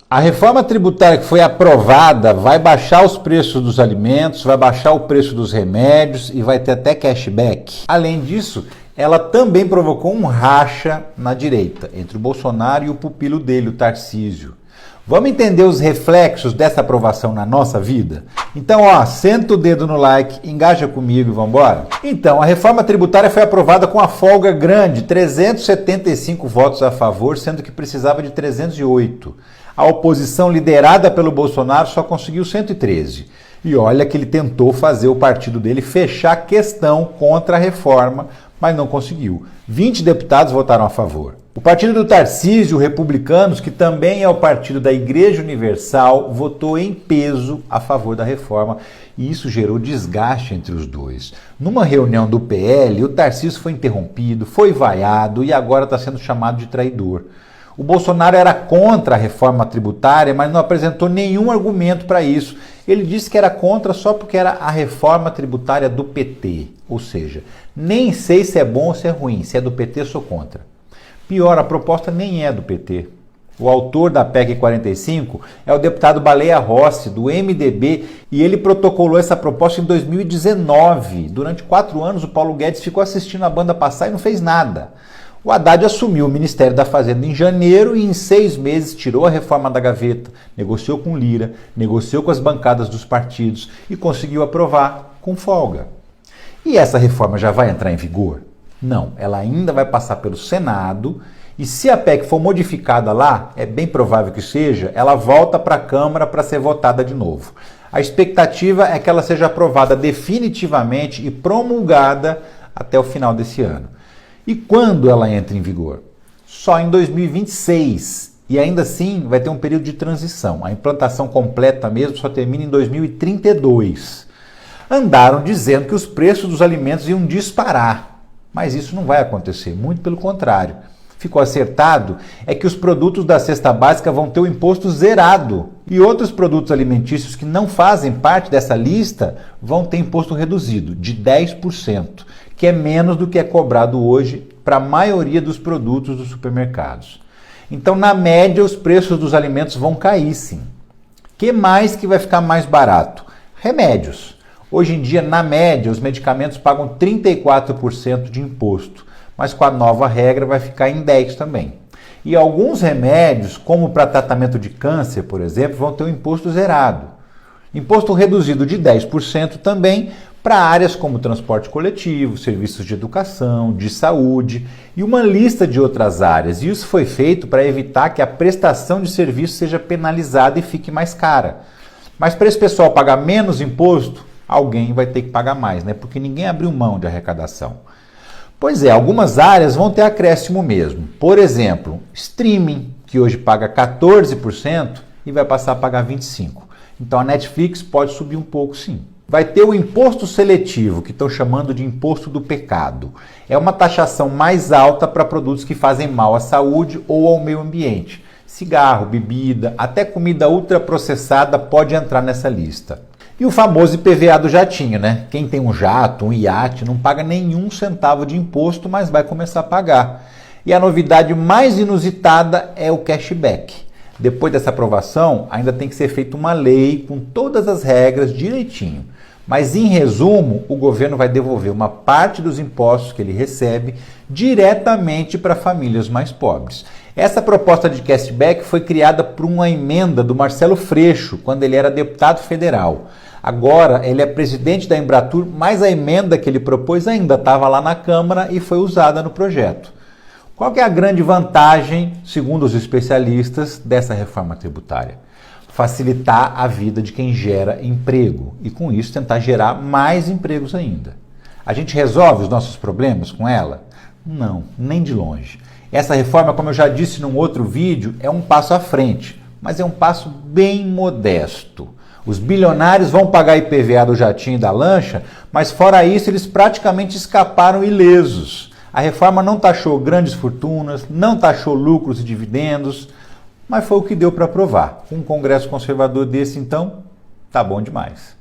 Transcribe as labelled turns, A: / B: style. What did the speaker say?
A: A reforma tributária que foi aprovada vai baixar os preços dos alimentos, vai baixar o preço dos remédios e vai ter até cashback. Além disso, ela também provocou um racha na direita, entre o Bolsonaro e o pupilo dele, o Tarcísio. Vamos entender os reflexos dessa aprovação na nossa vida? Então, senta o dedo no like, engaja comigo e vamos embora? Então, a reforma tributária foi aprovada com a folga grande, 375 votos a favor, sendo que precisava de 308. A oposição liderada pelo Bolsonaro só conseguiu 113. E olha que ele tentou fazer o partido dele fechar questão contra a reforma, mas não conseguiu. 20 deputados votaram a favor. O partido do Tarcísio, Republicanos, que também é o partido da Igreja Universal, votou em peso a favor da reforma e isso gerou desgaste entre os dois. Numa reunião do PL, o Tarcísio foi interrompido, foi vaiado e agora está sendo chamado de traidor. O Bolsonaro era contra a reforma tributária, mas não apresentou nenhum argumento para isso. Ele disse que era contra só porque era a reforma tributária do PT. Ou seja, nem sei se é bom ou se é ruim. Se é do PT, sou contra. Pior, a proposta nem é do PT. O autor da PEC 45 é o deputado Baleia Rossi, do MDB, e ele protocolou essa proposta em 2019. Durante 4 anos, o Paulo Guedes ficou assistindo a banda passar e não fez nada. O Haddad assumiu o Ministério da Fazenda em janeiro e em 6 meses tirou a reforma da gaveta, negociou com Lira, negociou com as bancadas dos partidos e conseguiu aprovar com folga. E essa reforma já vai entrar em vigor? Não, ela ainda vai passar pelo Senado e se a PEC for modificada lá, é bem provável que seja, ela volta para a Câmara para ser votada de novo. A expectativa é que ela seja aprovada definitivamente e promulgada até o final desse ano. E quando ela entra em vigor? Só em 2026. E ainda assim vai ter um período de transição. A implantação completa mesmo só termina em 2032. Andaram dizendo que os preços dos alimentos iam disparar. Mas isso não vai acontecer, muito pelo contrário. Ficou acertado é que os produtos da cesta básica vão ter o imposto zerado. E outros produtos alimentícios que não fazem parte dessa lista vão ter imposto reduzido, de 10%, que é menos do que é cobrado hoje para a maioria dos produtos dos supermercados. Então, na média, os preços dos alimentos vão cair, sim. O que mais que vai ficar mais barato? Remédios. Hoje em dia, na média, os medicamentos pagam 34% de imposto, mas com a nova regra vai ficar em 10% também. E alguns remédios, como para tratamento de câncer, por exemplo, vão ter o imposto zerado. Imposto reduzido de 10% também para áreas como transporte coletivo, serviços de educação, de saúde e uma lista de outras áreas. E isso foi feito para evitar que a prestação de serviço seja penalizada e fique mais cara. Mas para esse pessoal pagar menos imposto, alguém vai ter que pagar mais, né? Porque ninguém abriu mão de arrecadação. Pois é, algumas áreas vão ter acréscimo mesmo. Por exemplo, streaming, que hoje paga 14% e vai passar a pagar 25%. Então a Netflix pode subir um pouco, sim. Vai ter o imposto seletivo, que estão chamando de imposto do pecado. É uma taxação mais alta para produtos que fazem mal à saúde ou ao meio ambiente. Cigarro, bebida, até comida ultraprocessada pode entrar nessa lista. E o famoso IPVA do jatinho, né? Quem tem um jato, um iate, não paga nenhum centavo de imposto, mas vai começar a pagar. E a novidade mais inusitada é o cashback. Depois dessa aprovação, ainda tem que ser feita uma lei com todas as regras direitinho. Mas, em resumo, o governo vai devolver uma parte dos impostos que ele recebe diretamente para famílias mais pobres. Essa proposta de cashback foi criada por uma emenda do Marcelo Freixo, quando ele era deputado federal. Agora, ele é presidente da Embratur, mas a emenda que ele propôs ainda estava lá na Câmara e foi usada no projeto. Qual que é a grande vantagem, segundo os especialistas, dessa reforma tributária? Facilitar a vida de quem gera emprego e, com isso, tentar gerar mais empregos ainda. A gente resolve os nossos problemas com ela? Não, nem de longe. Essa reforma, como eu já disse num outro vídeo, é um passo à frente, mas é um passo bem modesto. Os bilionários vão pagar IPVA do jatinho e da lancha, mas fora isso eles praticamente escaparam ilesos. A reforma não taxou grandes fortunas, não taxou lucros e dividendos, mas foi o que deu para aprovar. Com um Congresso conservador desse, então, tá bom demais.